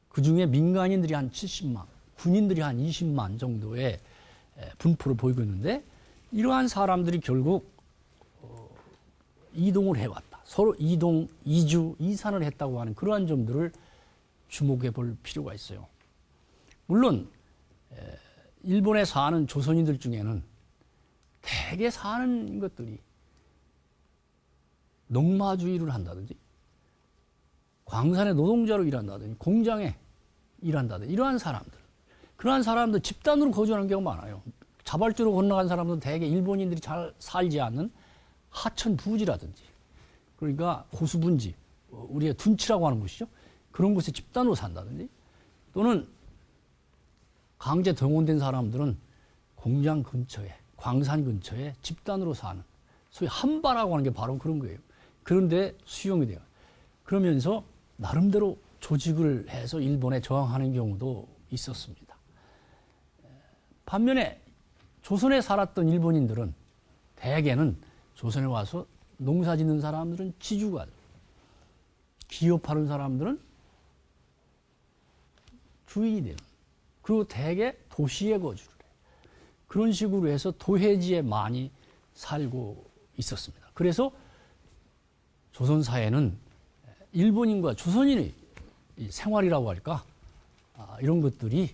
그중에 민간인들이 한 70만, 군인들이 한 20만 정도의 분포를 보이고 있는데 이러한 사람들이 결국 이동을 해왔다. 서로 이주, 이산을 했다고 하는 그러한 점들을 주목해 볼 필요가 있어요. 물론 일본에 사는 조선인들 중에는 대개 사는 것들이 농마주의를 한다든지 광산의 노동자로 일한다든지 공장에 일한다든지 이러한 사람들, 그러한 사람들 집단으로 거주하는 경우가 많아요. 자발적으로 건너간 사람들은 대개 일본인들이 잘 살지 않는 하천 부지라든지 그러니까 고수분지, 우리가 둔치라고 하는 곳이죠. 그런 곳에 집단으로 산다든지 또는 강제 동원된 사람들은 공장 근처에, 광산 근처에 집단으로 사는 소위 한바라고 하는 게 바로 그런 거예요. 그런데 수용이 돼요. 그러면서 나름대로 조직을 해서 일본에 저항하는 경우도 있었습니다. 반면에 조선에 살았던 일본인들은 대개는 조선에 와서 농사 짓는 사람들은 지주가죠. 기업하는 사람들은 주인이 되는. 그리고 대개 도시에 거주를 해요. 그런 식으로 해서 도회지에 많이 살고 있었습니다. 그래서 조선 사회는 일본인과 조선인의 생활이라고 할까? 이런 것들이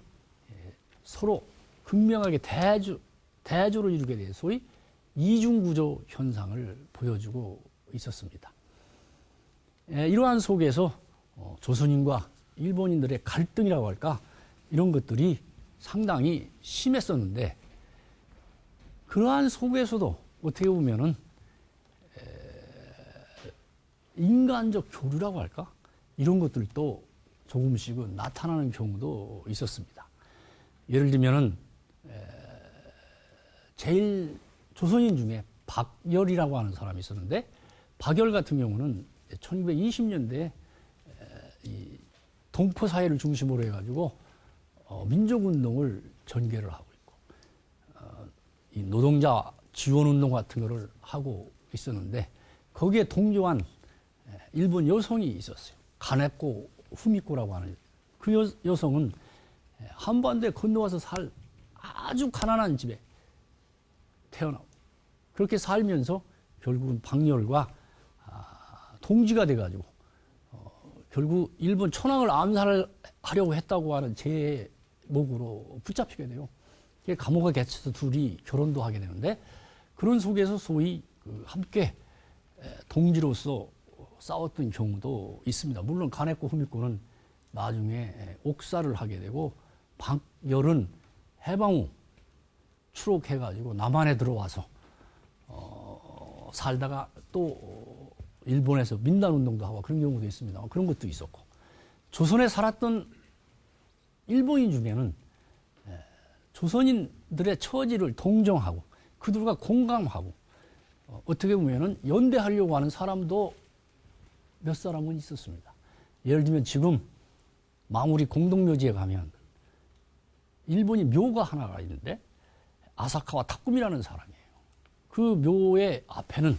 서로 극명하게 대조를 이루게 돼서 소위 이중구조 현상을 보여주고 있었습니다. 이러한 속에서 조선인과 일본인들의 갈등이라고 할까? 이런 것들이 상당히 심했었는데 그러한 속에서도 어떻게 보면은 인간적 교류라고 할까? 이런 것들도 조금씩은 나타나는 경우도 있었습니다. 예를 들면은 제일 조선인 중에 박열이라고 하는 사람이 있었는데 박열 같은 경우는 1920년대에 이 동포 사회를 중심으로 해가지고 민족운동을 전개를 하고 있고 이 노동자 지원운동 같은 거를 하고 있었는데 거기에 동조한 일본 여성이 있었어요. 가네코 후미코라고 하는 그 여성은 한반도에 건너와서 살 아주 가난한 집에 태어나고 그렇게 살면서 결국은 박열과 동지가 돼가지고 결국 일본 천황을 암살하려고 했다고 하는 제목으로 붙잡히게 돼요. 감옥에 갇혀서 둘이 결혼도 하게 되는데 그런 속에서 소위 함께 동지로서 싸웠던 경우도 있습니다. 물론 가네코 후미코는 나중에 옥사를 하게 되고 박열은 해방 후 추록해가지고 남한에 들어와서 살다가 또 일본에서 민단운동도 하고 그런 경우도 있습니다. 그런 것도 있었고 조선에 살았던 일본인 중에는 조선인들의 처지를 동정하고 그들과 공감하고 어떻게 보면은 연대하려고 하는 사람도 몇 사람은 있었습니다. 예를 들면 지금 마무리 공동묘지에 가면 일본이 묘가 하나가 있는데 아사카와 타쿠미라는 사람이에요. 그 묘의 앞에는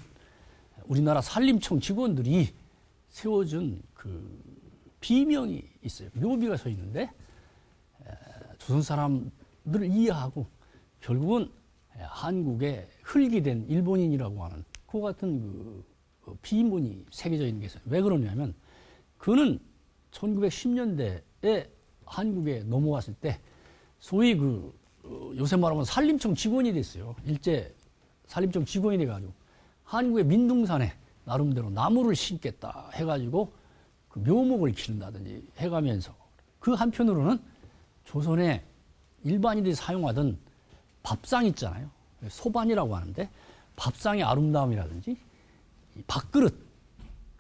우리나라 산림청 직원들이 세워준 그 비명이 있어요. 묘비가 서 있는데 조선 사람들을 이해하고 결국은 한국에 흙이 된 일본인이라고 하는 그 같은 그 비문이 새겨져 있는 게 있어요. 왜 그러냐면 그는 1910년대에 한국에 넘어왔을 때 소위 요새 말하면 산림청 직원이 됐어요. 일제 산림청 직원이 돼가지고 한국의 민둥산에 나름대로 나무를 심겠다 해가지고 그 묘목을 기른다든지 해가면서 그 한편으로는 조선의 일반인들이 사용하던 밥상 있잖아요. 소반이라고 하는데 밥상의 아름다움이라든지 밥그릇,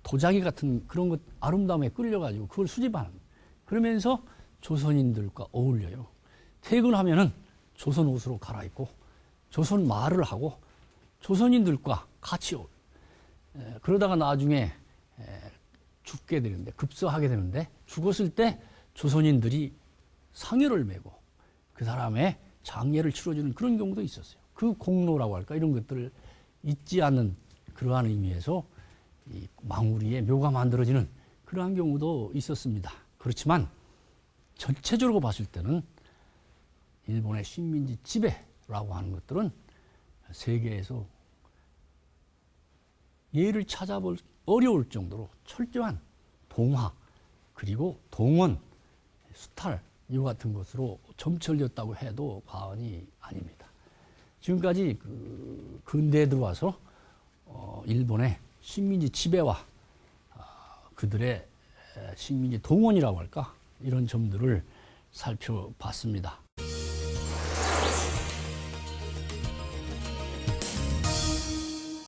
도자기 같은 그런 것 아름다움에 끌려가지고 그걸 수집하는 그러면서 조선인들과 어울려요. 퇴근하면은 조선 옷으로 갈아입고 조선 말을 하고 조선인들과 같이 어울려요. 그러다가 나중에 죽게 되는데 급서하게 되는데 죽었을 때 조선인들이 상여를 메고 그 사람의 장례를 치러주는 그런 경우도 있었어요. 그 공로라고 할까 이런 것들을 잊지 않는 그러한 의미에서 이 망우리에 묘가 만들어지는 그러한 경우도 있었습니다. 그렇지만 전체적으로 봤을 때는 일본의 식민지 지배라고 하는 것들은 세계에서 예를 찾아볼 어려울 정도로 철저한 동화 그리고 동원, 수탈 이와 같은 것으로 점철되었다고 해도 과언이 아닙니다. 지금까지 근대에 들어와서 일본의 식민지 지배와 그들의 식민지 동원이라고 할까 이런 점들을 살펴봤습니다.